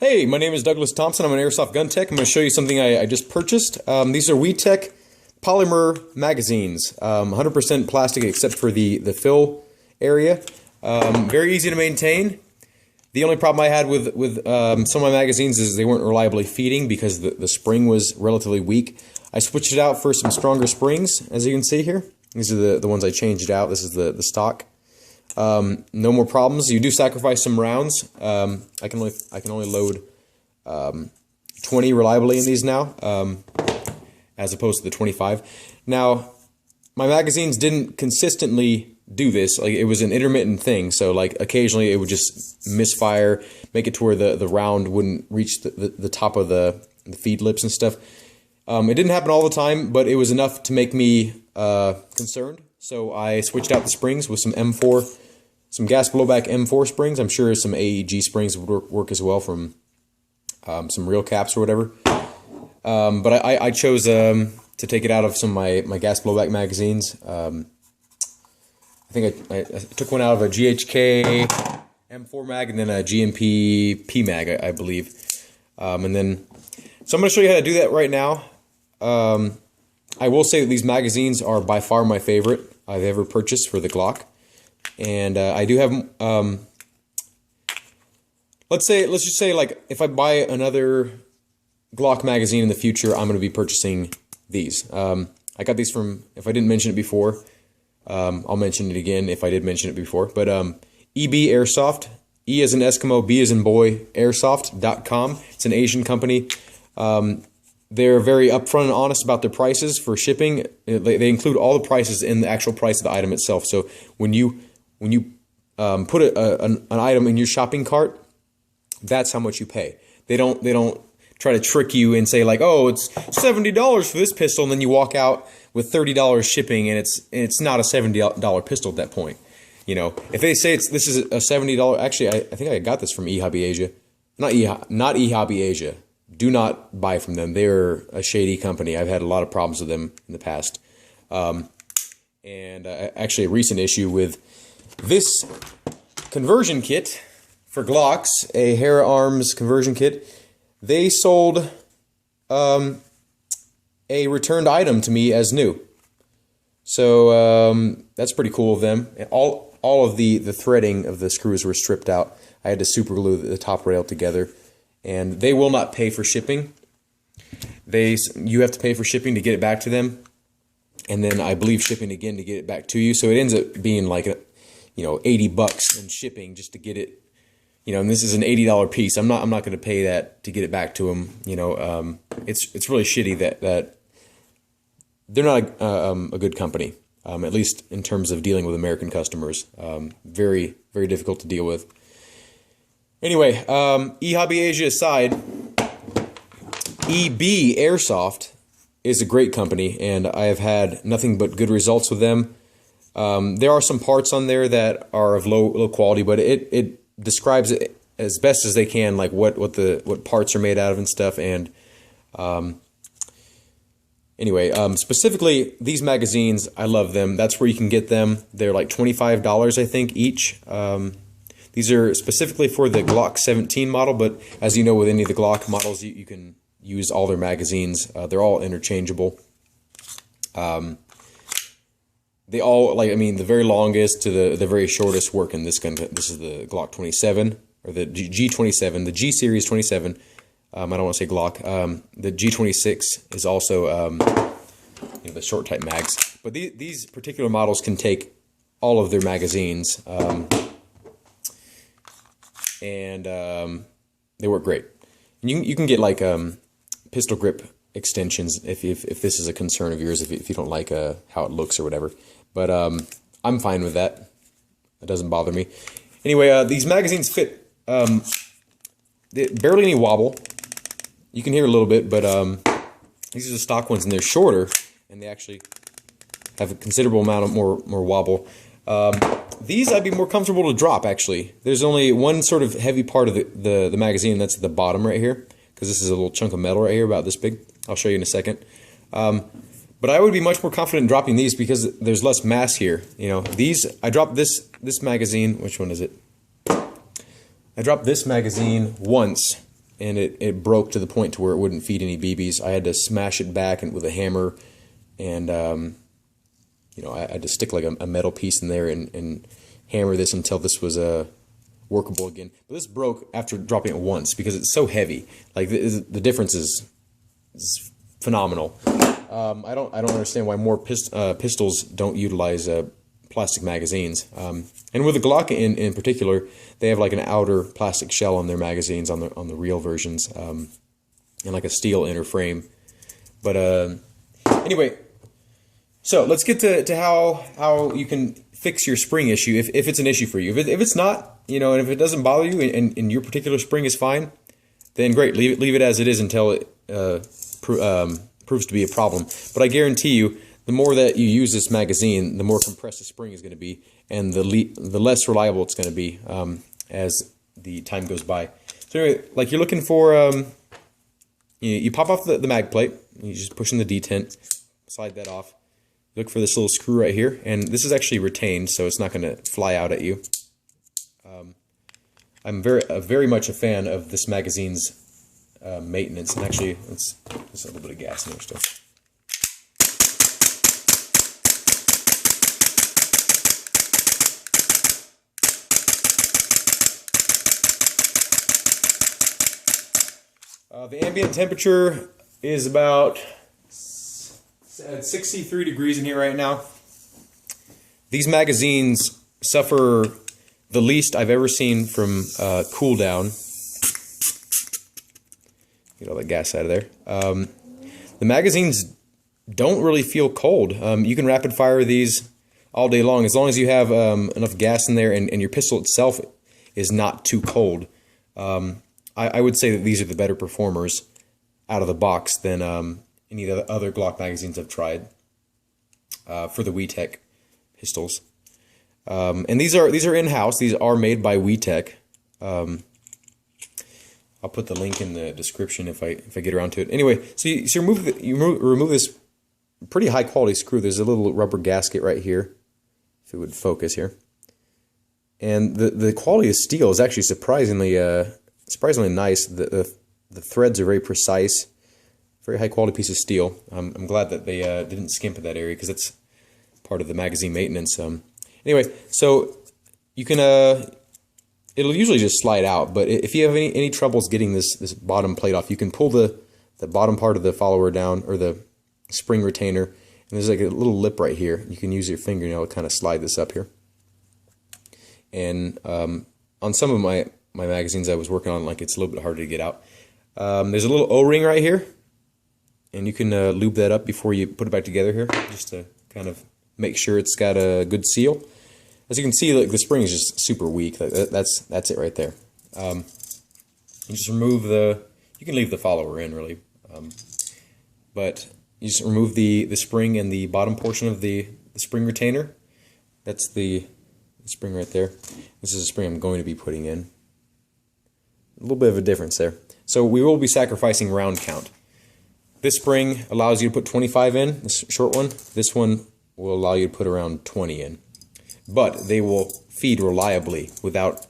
Hey, my name is Douglas Thompson. I'm an airsoft gun tech. I'm going to show you something I just purchased. These are WeTech polymer magazines, 100% plastic except for the fill area. Very easy to maintain. The only problem I had with some of my magazines is they weren't reliably feeding because the spring was relatively weak. I switched it out for some stronger springs, as you can see here. These are the ones I changed out. This is the stock. No more problems. You do sacrifice some rounds. I can only load 20 reliably in these now, as opposed to the 25. Now, my magazines didn't consistently do this. Like, it was an intermittent thing. So like occasionally it would just misfire, make it to where the round wouldn't reach the top of the feed lips and stuff. It didn't happen all the time, but it was enough to make me concerned. So I switched out the springs with some M4, some gas blowback M4 springs. I'm sure some AEG springs would work as well from some real caps or whatever. But I chose to take it out of some of my gas blowback magazines. I think I took one out of a GHK M4 mag and then a GMP P mag, I believe. And then, so I'm going to show you how to do that right now. I will say that these magazines are by far my favorite I've ever purchased for the Glock. And I do have, let's just say like if I buy another Glock magazine in the future, I'm going to be purchasing these. I got these from, if I didn't mention it before, I'll mention it again if I did mention it before. But EB Airsoft, E as in Eskimo, B as in boy, airsoft.com. It's an Asian company. They're very upfront and honest about their prices for shipping. They include all the prices in the actual price of the item itself. So when you put an item in your shopping cart, that's how much you pay. They don't try to trick you and say like, oh, it's $70 for this pistol, and then you walk out with $30 shipping, and it's not a $70 pistol at that point. You know, if they say this is a $70, actually, I think I got this from eHobby Asia, not eHobby Asia. Do not buy from them. They're a shady company. I've had a lot of problems with them in the past. And actually a recent issue with this conversion kit for Glocks, a Hera Arms conversion kit. They sold a returned item to me as new. So that's pretty cool of them. All of the threading of the screws were stripped out. I had to super glue the top rail together. And they will not pay for shipping. You have to pay for shipping to get it back to them, and then I believe shipping again to get it back to you. So it ends up being like $80 in shipping just to get it. And this is an $80 piece. I'm not going to pay that to get it back to them. It's really shitty that they're not a good company. At least in terms of dealing with American customers. Very, very difficult to deal with. Anyway, eHobby Asia aside, EB Airsoft is a great company, and I have had nothing but good results with them. There are some parts on there that are of low quality, but it describes it as best as they can, like what parts are made out of and stuff. And anyway, specifically these magazines, I love them. That's where you can get them. They're like $25, I think, each. These are specifically for the Glock 17 model, but as you know, with any of the Glock models, you can use all their magazines. They're all interchangeable. They all, the very longest to the very shortest work in this gun. This is the Glock 27, or the G27, the G Series 27. I don't want to say Glock. The G26 is also the short type mags. But these particular models can take all of their magazines. And they work great. And you can get like pistol grip extensions if this is a concern of yours, if you don't like how it looks or whatever. But I'm fine with that. It doesn't bother me. Anyway, these magazines fit barely any wobble. You can hear a little bit, but these are the stock ones, and they're shorter, and they actually have a considerable amount of more wobble. These I'd be more comfortable to drop, actually. There's only one sort of heavy part of the magazine, and that's at the bottom right here, because this is a little chunk of metal right here, about this big. I'll show you in a second. But I would be much more confident in dropping these because there's less mass here. I dropped this magazine. Which one is it? I dropped this magazine once, and it broke to the point to where it wouldn't feed any BBs. I had to smash it back with a hammer, and you know, I had to stick like a metal piece in there and hammer this until this was workable again. But this broke after dropping it once because it's so heavy. Like the difference is phenomenal. I don't understand why more pistols don't utilize plastic magazines. And with the Glock in particular, they have like an outer plastic shell on their magazines on the real versions, and like a steel inner frame. But anyway, so let's get to how you can fix your spring issue if it's an issue for you. If it's not, you know, and if it doesn't bother you and your particular spring is fine, then great, leave it as it is until it proves to be a problem. But I guarantee you, the more that you use this magazine, the more compressed the spring is going to be, and the less reliable it's going to be as the time goes by. So anyway, like you're looking for, you pop off the mag plate, you just push in the detent, slide that off. Look for this little screw right here, and this is actually retained, so it's not going to fly out at you. I'm very much a fan of this magazine's maintenance, and actually, there's a little bit of gas in there still. The ambient temperature is about 63 degrees in here right now. These magazines suffer the least I've ever seen from cool down. Get all that gas out of there. The magazines don't really feel cold. You can rapid fire these all day long as you have enough gas in there and your pistol itself is not too cold. I would say that these are the better performers out of the box than any of the other Glock magazines I've tried for the WeTech pistols. And these are in-house. These are made by WeTech. I'll put the link in the description if I get around to it. Anyway, so you remove this pretty high quality screw. There's a little rubber gasket right here, if it would focus here. And the quality of steel is actually surprisingly nice. The threads are very precise. Very high quality piece of steel. I'm glad that they didn't skimp at that area because that's part of the magazine maintenance. Anyway, so you can it'll usually just slide out, but if you have any troubles getting this bottom plate off, you can pull the bottom part of the follower down, or the spring retainer, and there's like a little lip right here. You can use your fingernail to kind of slide this up here. And on some of my magazines I was working on, like, it's a little bit harder to get out. There's a little O-ring right here, and you can lube that up before you put it back together here, just to kind of make sure it's got a good seal. As you can see, like, the spring is just super weak. That's it right there. You just remove you can leave the follower in, really, but you just remove the spring and the bottom portion of the spring retainer. That's the spring right there. This is a spring I'm going to be putting in. A little bit of a difference there. So we will be sacrificing round count. This spring allows you to put 25 in, this short one. This one will allow you to put around 20 in. But they will feed reliably without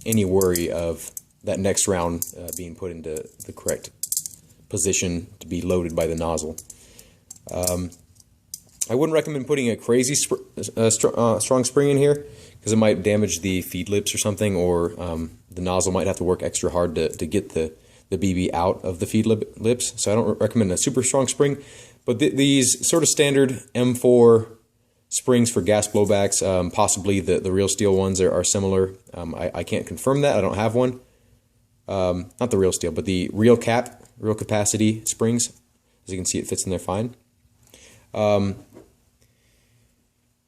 any worry of that next round being put into the correct position to be loaded by the nozzle. I wouldn't recommend putting a crazy strong spring in here because it might damage the feed lips or something, or the nozzle might have to work extra hard to get the BB out of the feed lips. So I don't recommend a super strong spring, but these sort of standard M4 springs for gas blowbacks, possibly the real steel ones are similar. I can't confirm that. I don't have one. Not the real steel, but the real capacity springs. As you can see, it fits in there fine.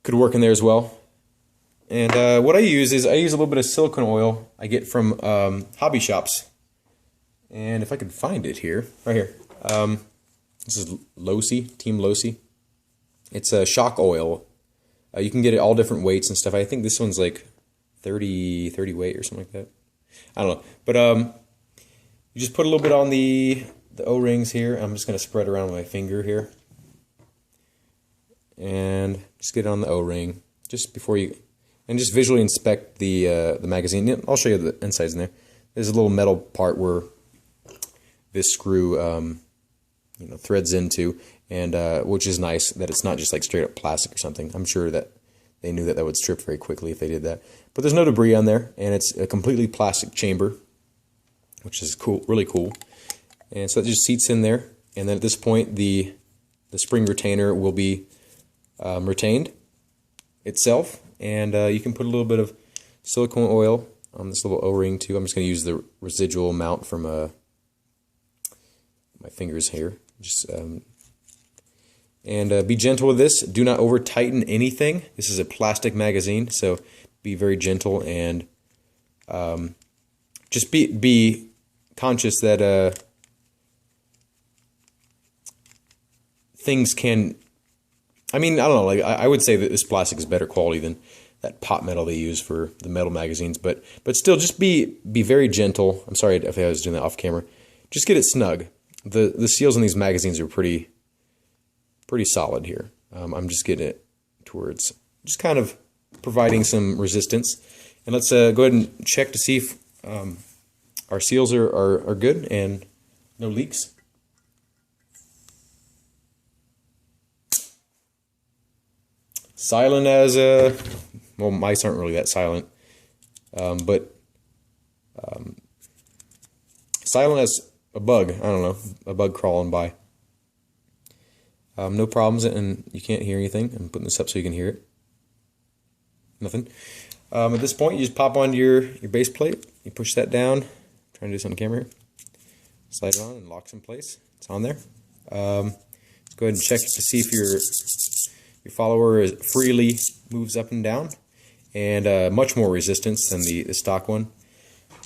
Could work in there as well. And what I use is a little bit of silicone oil I get from hobby shops. And if I could find it here, right here. This is Losi, Team Losi. It's a shock oil. You can get it all different weights and stuff. I think this one's like 30 weight or something like that. I don't know. But you just put a little bit on the O-rings here. I'm just going to spread around with my finger here. And just get it on the O-ring just before you, and just visually inspect the magazine. I'll show you the insides in there. there's a little metal part where this screw threads into, and which is nice that it's not just like straight up plastic or something. I'm sure that they knew that that would strip very quickly if they did that. But there's no debris on there, and it's a completely plastic chamber, which is cool, really cool. And so that just seats in there, and then at this point the spring retainer will be retained itself, and you can put a little bit of silicone oil on this little O-ring too. I'm just going to use the residual amount from my fingers here. Just and be gentle with this. Do not over tighten anything. This is a plastic magazine, so be very gentle, and just be conscious that things can. I mean, I don't know. Like I would say that this plastic is better quality than that pot metal they use for the metal magazines, but still, just be very gentle. I'm sorry if I was doing that off camera. Just get it snug. The seals in these magazines are pretty solid here. I'm just getting it towards just kind of providing some resistance. And let's go ahead and check to see if our seals are good and no leaks. Silent as well, mice aren't really that silent, but silent as a bug. I don't know, a bug crawling by. No problems, and you can't hear anything. I'm putting this up so you can hear it. Nothing. At this point, you just pop onto your base plate. You push that down. Trying to do this on the camera here. Slide it on and locks in place. It's on there. Let's go ahead and check to see if your follower freely moves up and down, and much more resistance than the stock one.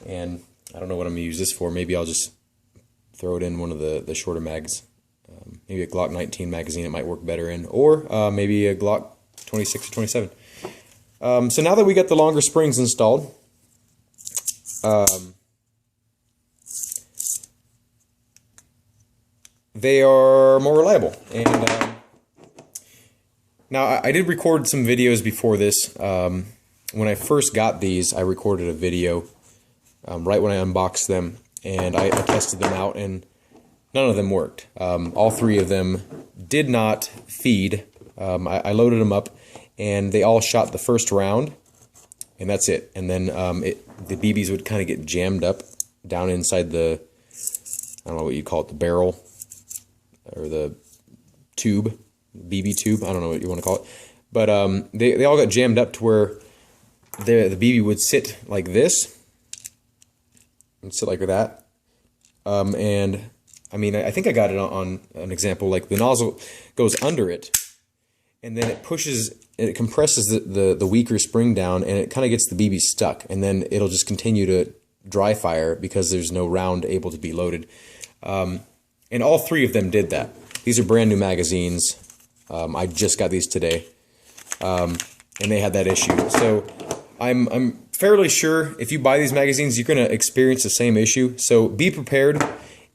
And I don't know what I'm going to use this for. Maybe I'll just throw it in one of the shorter mags. Maybe a Glock 19 magazine it might work better in, or maybe a Glock 26 or 27. So now that we got the longer springs installed, they are more reliable. And now I did record some videos before this. When I first got these, I recorded a video right when I unboxed them, and I tested them out, and none of them worked. All three of them did not feed. I loaded them up, and they all shot the first round, and that's it. And then the BBs would kind of get jammed up down inside the, I don't know what you call it, the barrel, or the tube, BB tube, I don't know what you want to call it. But they all got jammed up to where the BB would sit like this, and sit like that. And I mean, I think I got it on an example, like the nozzle goes under it, and then it pushes, it compresses the weaker spring down, and it kind of gets the BB stuck, and then it'll just continue to dry fire because there's no round able to be loaded. And all three of them did that. These are brand new magazines. I just got these today, and they had that issue. So I'm fairly sure if you buy these magazines, you're going to experience the same issue. So be prepared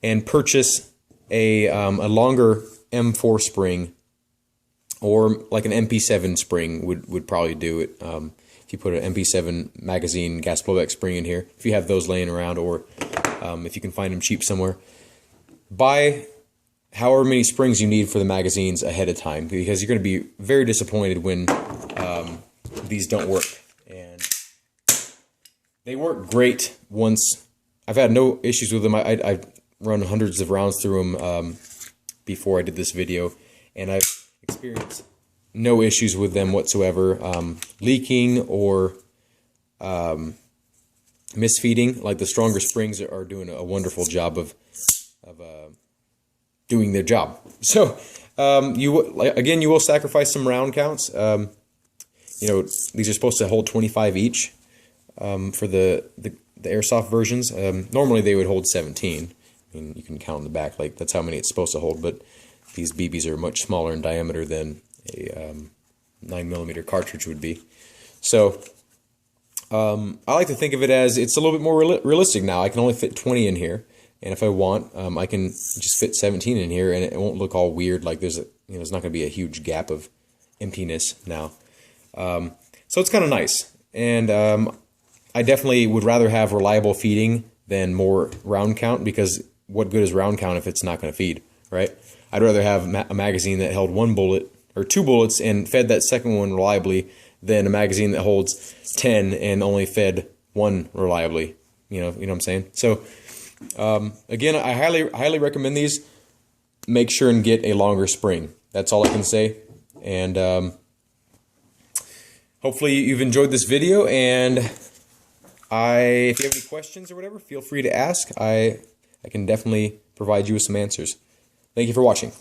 and purchase a longer M4 spring, or like an MP7 spring would probably do it. If you put an MP7 magazine gas blowback spring in here, if you have those laying around, or if you can find them cheap somewhere, buy however many springs you need for the magazines ahead of time, because you're going to be very disappointed when these don't work. And they work great once. I've had no issues with them. I've run hundreds of rounds through them before I did this video, and I've experienced no issues with them whatsoever, leaking or misfeeding. Like the stronger springs are doing a wonderful job of doing their job. So you will sacrifice some round counts. You know, these are supposed to hold 25 each for the airsoft versions. Normally they would hold 17. I mean, you can count in the back, like that's how many it's supposed to hold, but these BBs are much smaller in diameter than a 9mm cartridge would be. So I like to think of it as it's a little bit more realistic now. I can only fit 20 in here, and if I want, I can just fit 17 in here, and it won't look all weird. Like there's not going to be a huge gap of emptiness now. So it's kind of nice, and I definitely would rather have reliable feeding than more round count, because what good is round count if it's not going to feed, right? I'd rather have a magazine that held 1 bullet or 2 bullets and fed that second one reliably than a magazine that holds 10 and only fed 1 reliably. You know what I'm saying? So again, I highly recommend these. Make sure and get a longer spring. That's all I can say. And hopefully you've enjoyed this video, and if you have any questions or whatever, feel free to ask. I can definitely provide you with some answers. Thank you for watching.